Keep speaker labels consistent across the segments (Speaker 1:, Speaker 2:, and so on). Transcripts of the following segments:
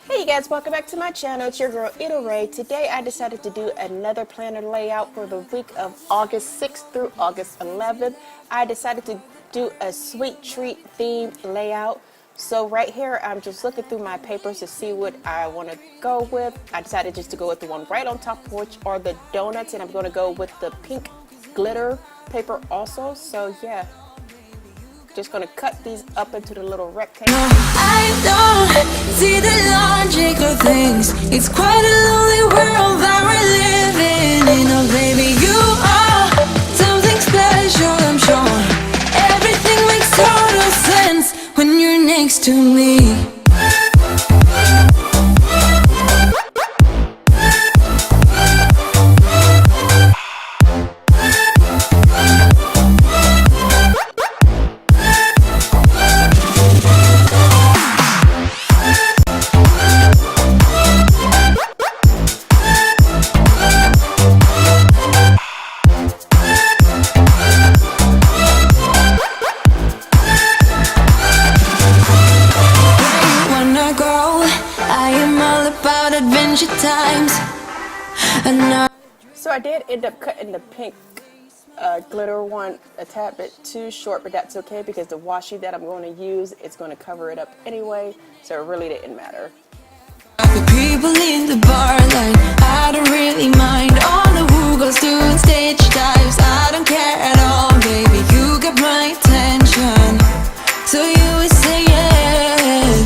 Speaker 1: Hey you guys, welcome back to my channel. It's your girl Ita Ray. Today I decided to do another planner layout for the week of August 6th through August 11th. I decided to do a sweet treat themed layout. So right here I'm just looking through my papers to see what I want to go with. I decided just to go with the one right on top, which are the donuts, and I'm going to go with the pink glitter paper also. So yeah, just going to cut these up into the little rectangles.
Speaker 2: I don't see the logic of things. It's quite a lonely world that we're living in. Oh baby, you are something special, I'm sure. Everything makes total sense when you're next to me.
Speaker 1: So I did end up cutting the pink glitter one a tad bit too short, but that's okay because the washi that I'm going to use is going to cover it up anyway, so it really didn't matter.
Speaker 2: The people in the bar line, I don't really mind. All the who goes doing stage dives, I don't care at all, baby. You got my attention, so you were saying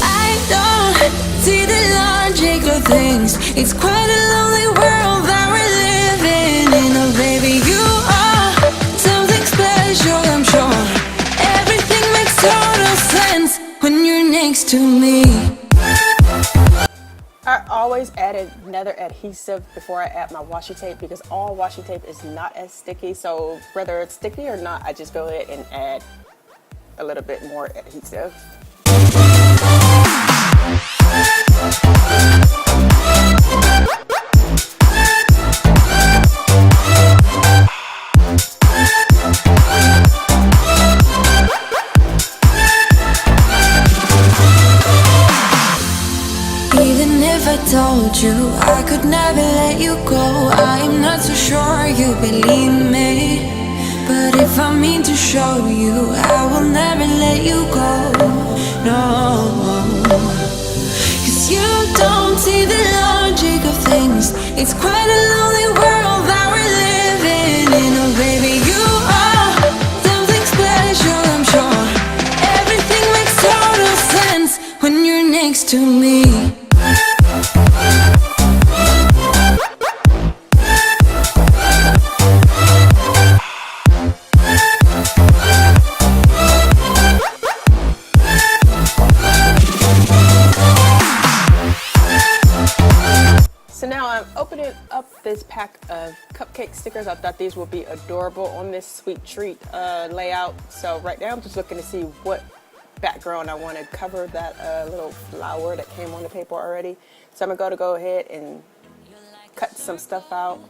Speaker 2: I don't see the logic of things. It's quite a lonely world that we're living in. Oh baby, you are something special, I'm sure. Everything makes total sense when you're next to me.
Speaker 1: I always add another adhesive before I add my washi tape because all washi tape is not as sticky. So whether it's sticky or not, I just go ahead and add a little bit more adhesive.
Speaker 2: Even if I told you I could never let you go, I'm not so sure you believe me. But if I mean to show you, I will never let you go. No, 'cause you don't see the logic of things. It's quite a lonely world that we're living in. Oh baby, you are something special, I'm sure. Everything makes total sense when you're next to me.
Speaker 1: So now I'm opening up this pack of cupcake stickers. I thought these would be adorable on this sweet treat layout. So right now I'm just looking to see what background I want to cover that little flower that came on the paper already. So I'm going to go ahead and cut some stuff out.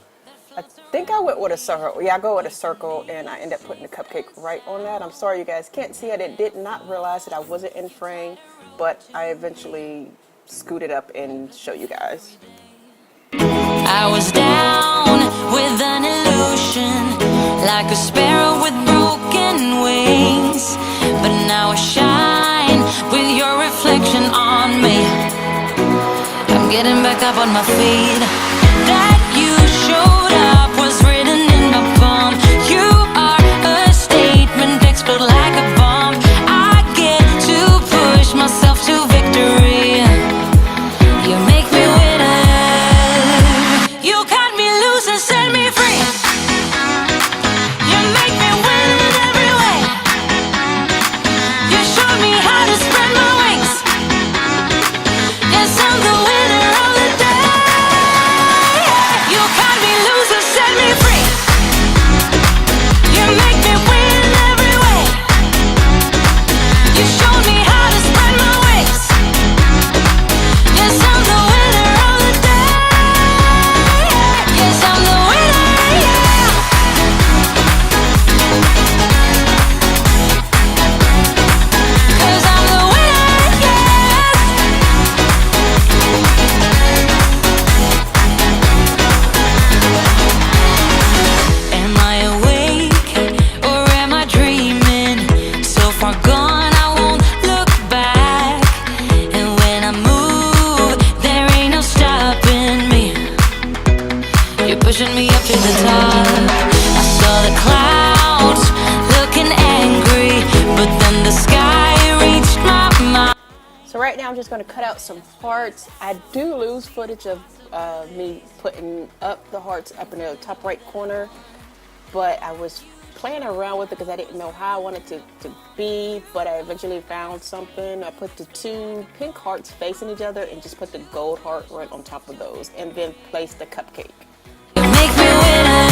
Speaker 1: I think I went with a circle. Yeah, I go with a circle and I end up putting the cupcake right on that. I'm sorry you guys can't see it. I did not realize that I wasn't in frame, but I eventually scooted up and show you guys.
Speaker 3: I was down with an illusion, like a sparrow with broken wings. But now I shine with your reflection on me. I'm getting back up on my feet. That you showed up was written in my palm. You are a statement, explode like a bomb. I get to push myself to victory. You make me winner. You cut me loose and set me free. You make me win in every way. You showed me how to spread my wings. Yes, I'm the winner of the day.
Speaker 1: So right now I'm just going to cut out some hearts. I do lose footage of me putting up the hearts up in the top right corner, but I was playing around with it because I didn't know how I wanted to be, but I eventually found something. I put the two pink hearts facing each other and just put the gold heart right on top of those, and then place the cupcake.
Speaker 3: You make me winner.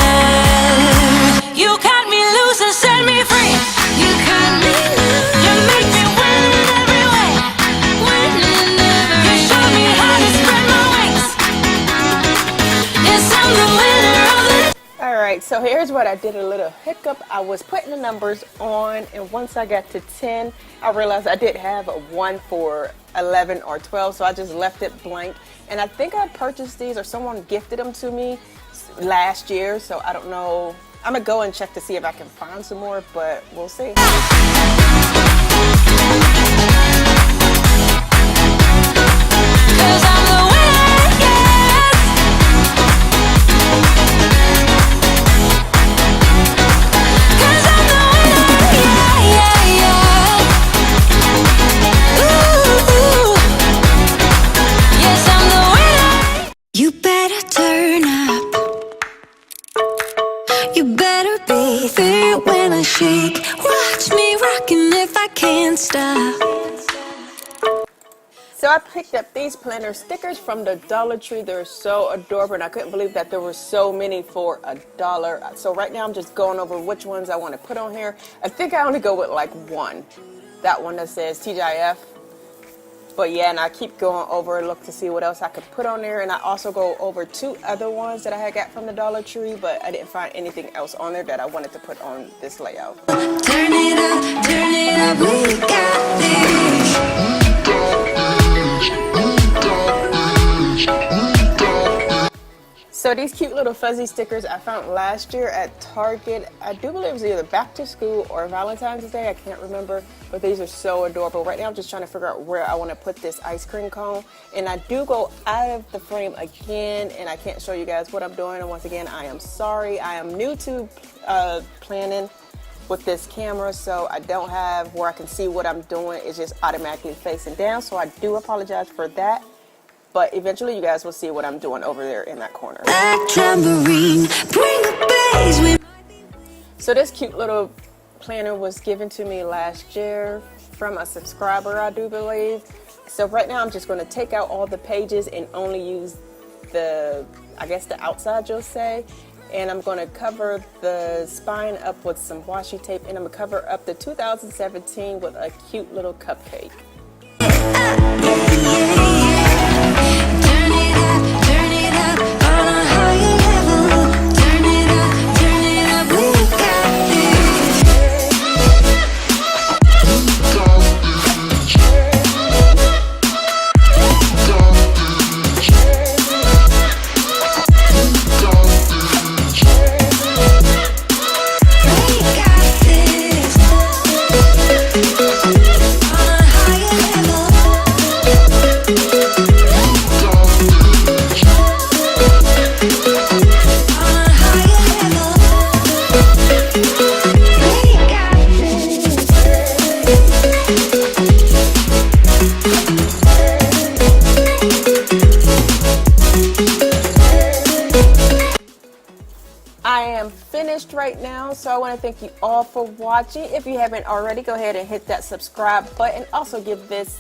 Speaker 3: You cut me loose and set me free. You cut me loose. You make me win in every way. Win in every way. You show me how to spread my wings. Yes, I'm the winner of the.
Speaker 1: All right, so here's what I did, a little hiccup. I was putting the numbers on, and once I got to 10, I realized I did have a 1 for 11 or 12, so I just left it blank. And I think I purchased these, or someone gifted them to me last year, so I don't know. I'm gonna go and check to see if I can find some more, but we'll see.
Speaker 3: Cause I'm the winner, yes. Cause I'm the winner, yeah, yeah, yeah. Ooh, ooh. Yes, I'm the winner. You better turn up. You better be there when I shake. Watch me rockin' if I can't stop.
Speaker 1: So I picked up these planner stickers from the Dollar Tree. They're so adorable, and I couldn't believe that there were so many for $1. So right now I'm just going over which ones I want to put on here. I think I only go with like one. That one that says TGIF. But yeah, and I keep going over, look to see what else I could put on there. And I also go over two other ones that I had got from the Dollar Tree, but I didn't find anything else on there that I wanted to put on this layout.
Speaker 3: Turn it up, we got this.
Speaker 1: So these cute little fuzzy stickers I found last year at Target. I do believe it was either back to school or Valentine's Day. I can't remember, but these are so adorable. Right now I'm just trying to figure out where I want to put this ice cream cone. And I do go out of the frame again, and I can't show you guys what I'm doing. And once again, I am sorry. I am new to planning with this camera, so I don't have where I can see what I'm doing. It's just automatically facing down, so I do apologize for that. But eventually you guys will see what I'm doing over there in that corner. So this cute little planner was given to me last year from a subscriber, I do believe. So right now I'm just going to take out all the pages and only use the, I guess the outside you'll say. And I'm going to cover the spine up with some washi tape, and I'm going to cover up the 2017 with a cute little cupcake. I am finished right now, so I want to thank you all for watching. If you haven't already, go ahead and hit that subscribe button. Also give this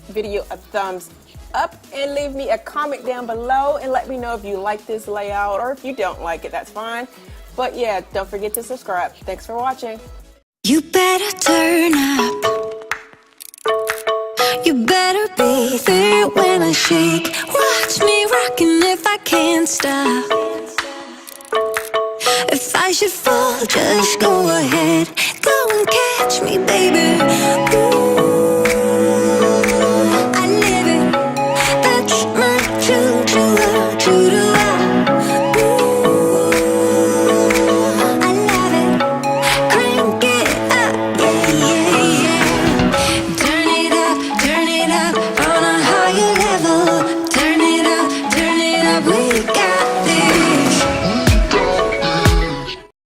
Speaker 1: video a thumbs up and leave me a comment down below and let me know if you like this layout, or if you don't like it, that's fine. But yeah, don't forget to subscribe. Thanks for watching.
Speaker 3: You better turn up. You better be there when I shake. Watch me rockin' if I can't stop. If I should fall, just go ahead. Go and catch me, baby. Ooh.